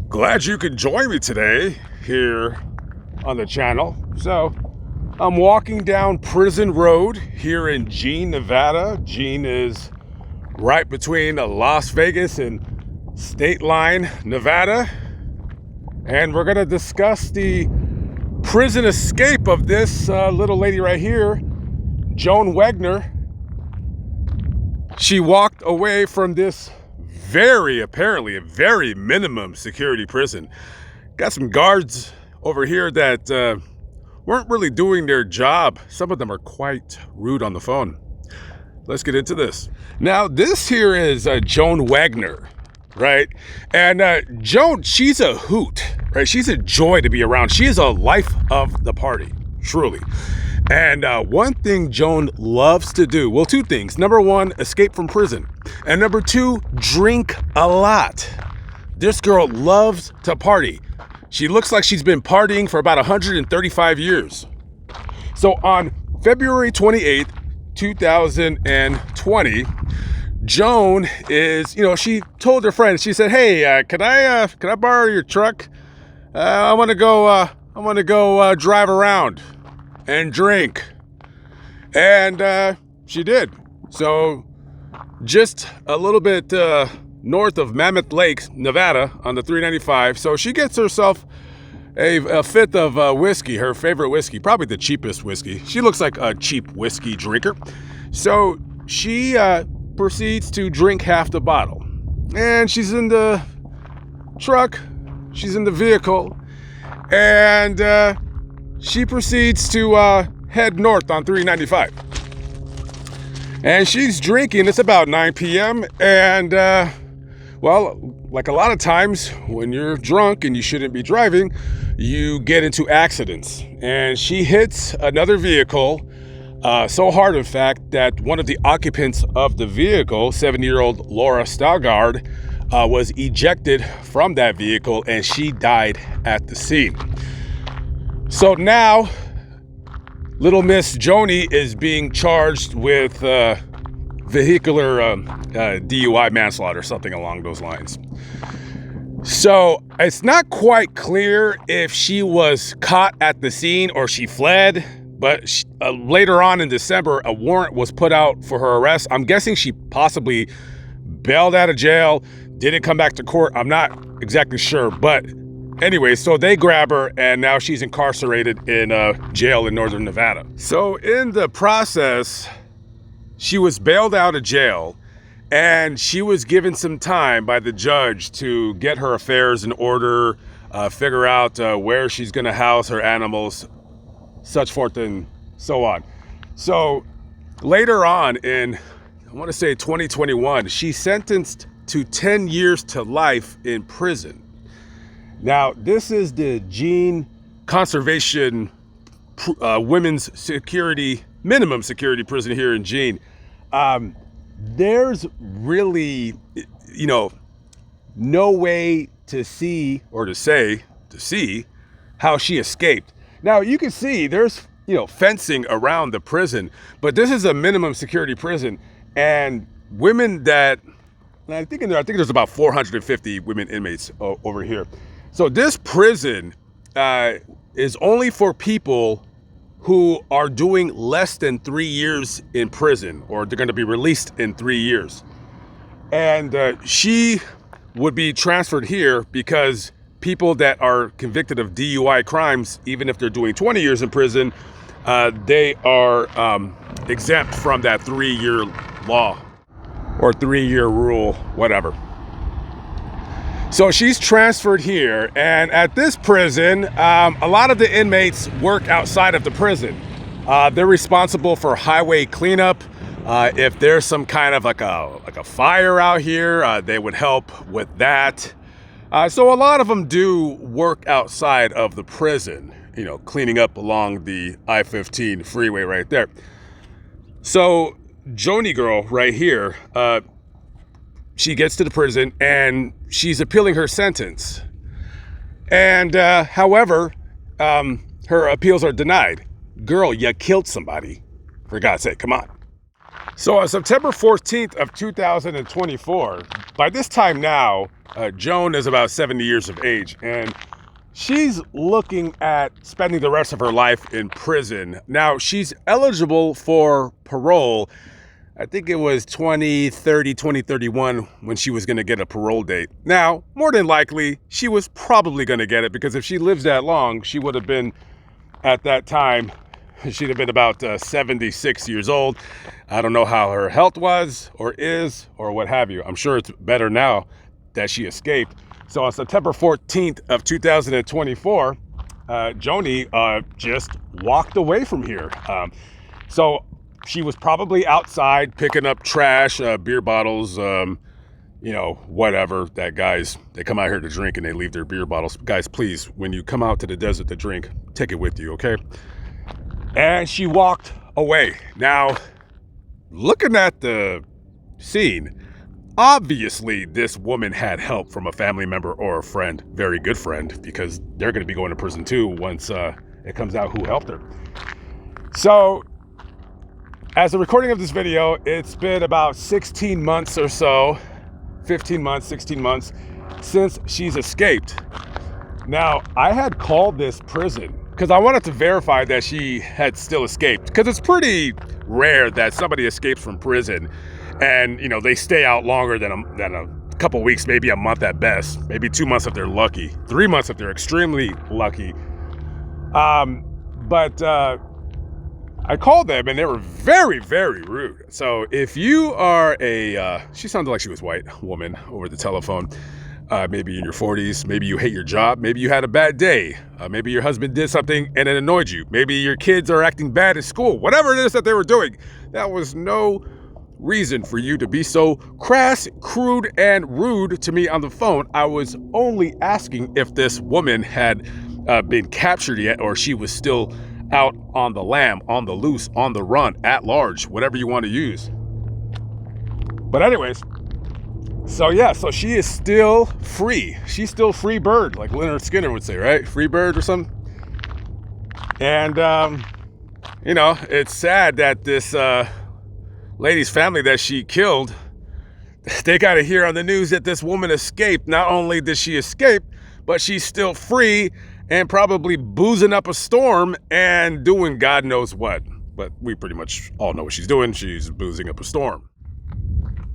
Glad you could join me today here on the channel. So I'm walking down Prison Road here in Jean, Nevada. Jean is right between Las Vegas and State Line, Nevada. And we're gonna discuss the prison escape of this little lady right here, Joan Wagner. She walked away from this apparently a very minimum security prison. Got some guards over here that weren't really doing their job. Some of them are quite rude on the phone. Let's get into this. Now, this here is Joan Wagner, right? And Joan, she's a hoot, right? She's a joy to be around. She is a life of the party, truly. And one thing Joan loves to do, well, two things. Number one, escape from prison. And number two, drink a lot. This girl loves to party. She looks like she's been partying for about 135 years. So on February 28th, 2020, Joan is, she told her friend, she said, "Hey, can I borrow your truck? I want to go drive around and drink." And she did. So just a little bit north of Mammoth Lake, Nevada, on the 395. So she gets herself a fifth of whiskey, her favorite whiskey, probably the cheapest whiskey. She looks like a cheap whiskey drinker. So she proceeds to drink half the bottle. And she's in the truck, she's in the vehicle, and she proceeds to head north on 395. And she's drinking. It's about 9 p.m. And, well, like a lot of times when you're drunk and you shouldn't be driving, you get into accidents. And she hits another vehicle so hard, in fact, that one of the occupants of the vehicle, 70-year-old Laura Stalgard, was ejected from that vehicle, and she died at the scene. So now, little Miss Joni is being charged with vehicular DUI manslaughter, something along those lines. So it's not quite clear if she was caught at the scene or she fled, but later on in December, a warrant was put out for her arrest. I'm guessing she possibly bailed out of jail, didn't come back to court. I'm not exactly sure, but anyway, so they grab her, and now she's incarcerated in a jail in northern Nevada. So in the process, she was bailed out of jail, and she was given some time by the judge to get her affairs in order, figure out where she's going to house her animals, such forth and so on. So later on in, I want to say 2021, she's sentenced to 10 years to life in prison. Now, this is the Jean Conservation Women's Security, Minimum Security Prison here in Jean. There's really, no way to see or to see how she escaped. Now, you can see there's, fencing around the prison, but this is a minimum security prison, and women that, I think there's about 450 women inmates over here. So this prison is only for people who are doing less than 3 years in prison, or they're going to be released in 3 years. And she would be transferred here because people that are convicted of DUI crimes, even if they're doing 20 years in prison, they are exempt from that 3-year law or 3-year rule, whatever. So she's transferred here, and at this prison, a lot of the inmates work outside of the prison. They're responsible for highway cleanup. If there's some kind of like a fire out here, they would help with that. So a lot of them do work outside of the prison, cleaning up along the I-15 freeway right there. So Joni girl right here, she gets to the prison and she's appealing her sentence. And however, her appeals are denied. Girl, you killed somebody. For God's sake, come on. So on September 14th of 2024, by this time now, Joan is about 70 years of age, and she's looking at spending the rest of her life in prison. Now, she's eligible for parole. I think it was 2031 when she was going to get a parole date. Now, more than likely, she was probably going to get it, because if she lives that long, she would have been, at that time, she'd have been about 76 years old. I don't know how her health was or is or what have you. I'm sure it's better now that she escaped. So on September 14th of 2024, Joni just walked away from here. So she was probably outside picking up trash, beer bottles, whatever that they come out here to drink and they leave their beer bottles. Guys, please, when you come out to the desert to drink, take it with you, okay? And she walked away. Now, looking at the scene, obviously this woman had help from a family member or a friend, very good friend, because they're going to be going to prison too once it comes out who helped her. So, as a recording of this video, it's been about 16 months or so, 15 months, 16 months since she's escaped. Now, I had called this prison because I wanted to verify that she had still escaped, because it's pretty rare that somebody escapes from prison and, they stay out longer than a couple weeks, maybe a month at best, maybe 2 months if they're lucky, 3 months if they're extremely lucky. But I called them and they were very, very rude. So if you are she sounded like she was white woman over the telephone, maybe in your 40s, maybe you hate your job, maybe you had a bad day, maybe your husband did something and it annoyed you, maybe your kids are acting bad at school, whatever it is that they were doing, that was no reason for you to be so crass, crude, and rude to me on the phone. I was only asking if this woman had been captured yet, or she was still out on the lam, on the loose, on the run, at large, whatever you want to use. But anyways, so she is still free. She's still free bird, like Leonard Skinner would say, right? Free bird or something. And, it's sad that this lady's family that she killed, they got to hear on the news that this woman escaped. Not only did she escape, but she's still free and probably boozing up a storm and doing God knows what. But we pretty much all know what she's doing. She's boozing up a storm.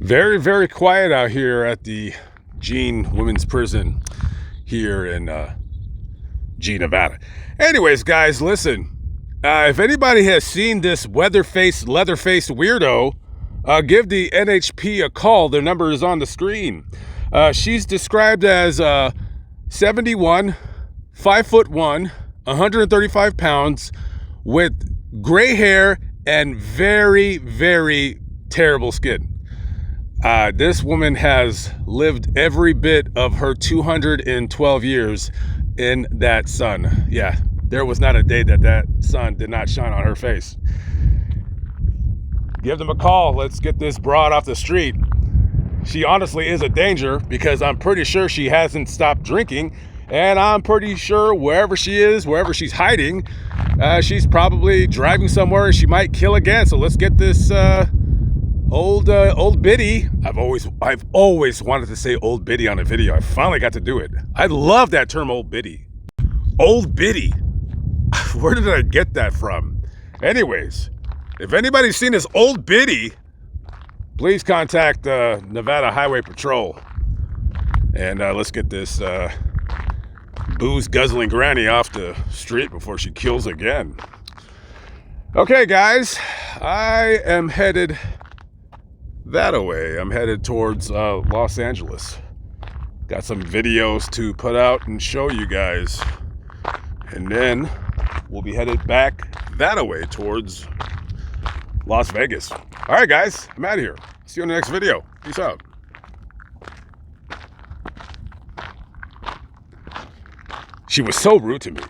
Very, very quiet out here at the Jean Women's Prison here in G, Nevada. Anyways, guys, listen. If anybody has seen this leather-faced weirdo, give the NHP a call. Their number is on the screen. She's described as 71, 5'1", 135 pounds, with gray hair and very, very terrible skin. This woman has lived every bit of her 212 years in that sun. Yeah, there was not a day that sun did not shine on her face. Give them a call. Let's get this broad off the street. She honestly is a danger, because I'm pretty sure she hasn't stopped drinking. And I'm pretty sure wherever she is, wherever she's hiding, she's probably driving somewhere and she might kill again. So let's get this old biddy. I've always wanted to say old biddy on a video. I finally got to do it. I love that term, old biddy. Old biddy. Where did I get that from? Anyways, if anybody's seen this old biddy, please contact Nevada Highway Patrol. And let's get this booze guzzling granny off the street before she kills again. Okay, guys, I am headed that way. I'm headed towards Los Angeles. Got some videos to put out and show you guys. And then we'll be headed back that way towards Las Vegas. All right, guys, I'm out of here. See you in the next video. Peace out. She was so rude to me.